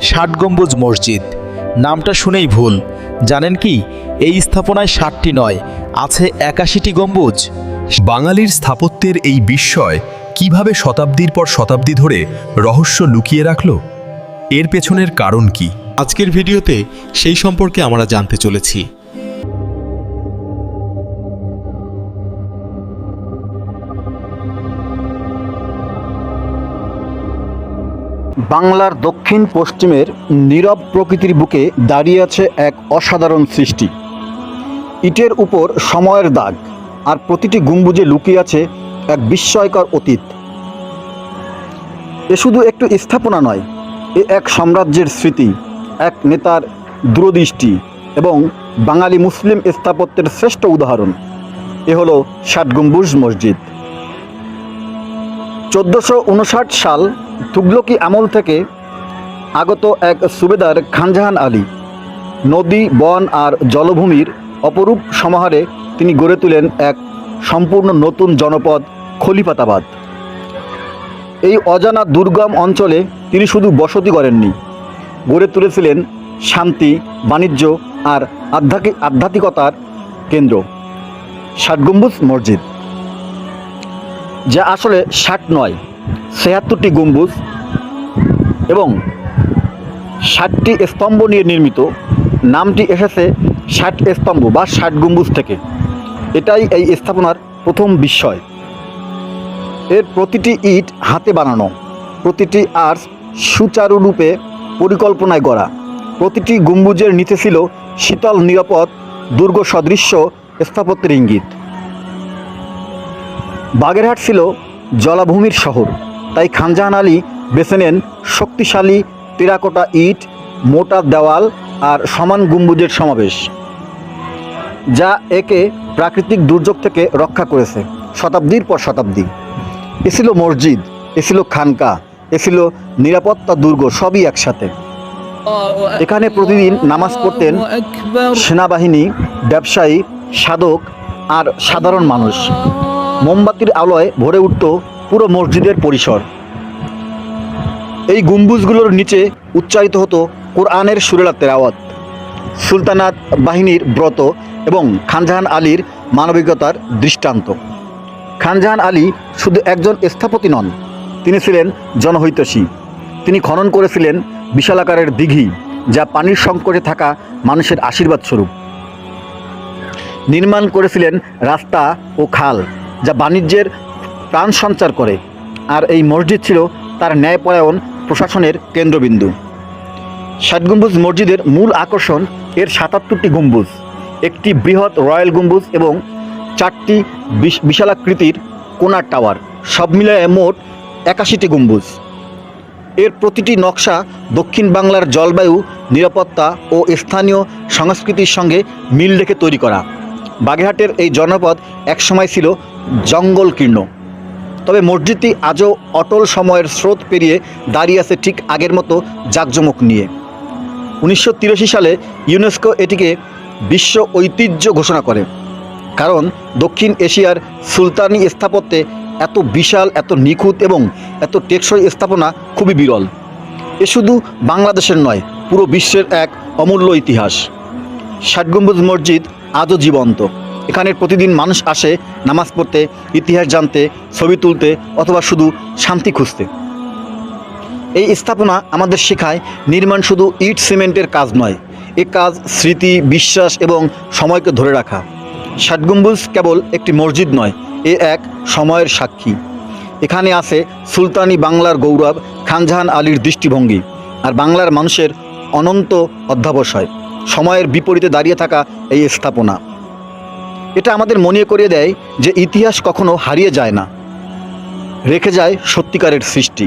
ষাট গম্বুজ মসজিদ নামটা শুনেই ভুল। জানেন কি, এই স্থাপনায় ৬০টি নয়, আছে ৮১টি গম্বুজ। বাঙালির স্থাপত্যের এই বিস্ময় কিভাবে শতাব্দীর পর শতাব্দী ধরে রহস্য লুকিয়ে রাখল? এর পেছনের কারণ কি? আজকের ভিডিওতে সেই সম্পর্কে আমরা জানতে চলেছি। বাংলার দক্ষিণ পশ্চিমের নীরব প্রকৃতির বুকে দাঁড়িয়ে আছে এক অসাধারণ সৃষ্টি। ইটের উপর সময়ের দাগ, আর প্রতিটি গম্বুজে লুকিয়ে আছে এক বিস্ময়কর অতীত। এ শুধু একটু স্থাপনা নয়, এ এক সাম্রাজ্যের স্মৃতি, এক নেতার দূরদৃষ্টি এবং বাঙালি মুসলিম স্থাপত্যের শ্রেষ্ঠ উদাহরণ। এ হলো ষাট গম্বুজ মসজিদ। 1459 সাল তুগলকি আমল থেকে আগত এক সুবেদার খানজাহান আলী নদী, বন আর জলভূমির অপরূপ সমাহারে তিনি গড়ে তোলেন এক সম্পূর্ণ নতুন জনপদ খলিফাতাবাদ। এই অজানা দুর্গম অঞ্চলে তিনি শুধু বসতি করেননি, গড়ে তুলেছিলেন শান্তি, বাণিজ্য আর আধ্যাত্মিকতার কেন্দ্র। ষাট গম্বুজ মসজিদ, যা আসলে ৬০ নয়, ৭৬টি গম্বুজ এবং ৬০টি স্তম্ভ নিয়ে নির্মিত। নামটি এসেছে ৬০ স্তম্ভ বা ৬০ গম্বুজ থেকে। এটাই এই স্থাপনার প্রথম বিস্ময়। এর প্রতিটি ইট হাতে বানানো, প্রতিটি আর্চ সুচারুরূপে পরিকল্পনায় গড়া, প্রতিটি গম্বুজের নিচে ছিল শীতল নিরাপদ দুর্গ সদৃশ্য স্থাপত্যের ইঙ্গিত। বাগেরহাট ছিল জলাভূমির শহর, তাই খানজাহান আলী বেছে নেন শক্তিশালী টেরাকোটা ইট, মোটা দেওয়াল আর সমান গম্বুজের সমাবেশ, যা একে প্রাকৃতিক দুর্যোগ থেকে রক্ষা করেছে শতাব্দীর পর শতাব্দী। এ ছিল মসজিদ, এ ছিল খানকা, এ ছিল নিরাপত্তা দুর্গ, সবই একসাথে। এখানে প্রতিদিন নামাজ পড়তেন সেনাবাহিনী, ব্যবসায়ী, সাধক আর সাধারণ মানুষ। মোমবাতির আলোয় ভরে উঠত পুরো মসজিদের পরিসর। এই গম্বুজগুলোর নিচে উচ্চারিত হতো কোরআনের সুরেলা তেলাওয়াত, সুলতানাত বাহিনীর ব্রত এবং খানজাহান আলীর মানবিকতার দৃষ্টান্ত। খানজাহান আলী শুধু একজন স্থপতি নন, তিনি ছিলেন জনহিতৈষী। তিনি খনন করেছিলেন বিশালাকারের দিঘি, যা পানির সংকটে থাকা মানুষের আশীর্বাদ স্বরূপ। নির্মাণ করেছিলেন রাস্তা ও খাল, যা বাণিজ্যের প্রাণ সঞ্চার করে। আর এই মসজিদ ছিল তার ন্যায়পরায়ণ প্রশাসনের কেন্দ্রবিন্দু। ষাট গম্বুজ মসজিদের মূল আকর্ষণ এর ৭৭টি গম্বুজ, একটি বৃহৎ রয়্যাল গম্বুজ এবং 4টি বিশালাকৃতির কোণার টাওয়ার, সব মিলিয়ে মোট ৮১টি গম্বুজ। এর প্রতিটি নকশা দক্ষিণ বাংলার জলবায়ু, নিরাপত্তা ও স্থানীয় সংস্কৃতির সঙ্গে মিল রেখে তৈরি করা। বাগেরহাটের এই জনপদ একসময় ছিল জঙ্গলকীর্ণ, তবে মসজিদটি আজও অটল সময়ের স্রোত পেরিয়ে দাঁড়িয়ে আছে ঠিক আগের মতো জাঁকজমক নিয়ে। 1983 সালে ইউনেস্কো এটিকে বিশ্ব ঐতিহ্য ঘোষণা করে, কারণ দক্ষিণ এশিয়ার সুলতানি স্থাপত্যে এত বিশাল, এত নিখুঁত এবং এত টেকসই স্থাপনা খুবই বিরল। এ শুধু বাংলাদেশের নয়, পুরো বিশ্বের এক অমূল্য ইতিহাস। ষাট গম্বুজ মসজিদ আজও জীবন্ত। এখানে প্রতিদিন মানুষ আসে নামাজ পড়তে, ইতিহাস জানতে, ছবি তুলতে অথবা শুধু শান্তি খুঁজতে। এই স্থাপনা আমাদের শেখায় নির্মাণ শুধু ইট সিমেন্টের কাজ নয়, এ কাজ স্মৃতি, বিশ্বাস এবং সময়কে ধরে রাখা। ষাট গম্বুজ কেবল একটি মসজিদ নয়, এ এক সময়ের সাক্ষী। এখানে আছে সুলতানি বাংলার গৌরব, খানজাহান আলীর দৃষ্টিভঙ্গি আর বাংলার মানুষের অনন্ত অধ্যাবসায়। সময়ের বিপরীতে দাঁড়িয়ে থাকা এই স্থাপনা, এটা আমাদের মনে করিয়ে দেয় যে ইতিহাস কখনো হারিয়ে যায় না, রেখে যায় সত্যিকারের সৃষ্টি।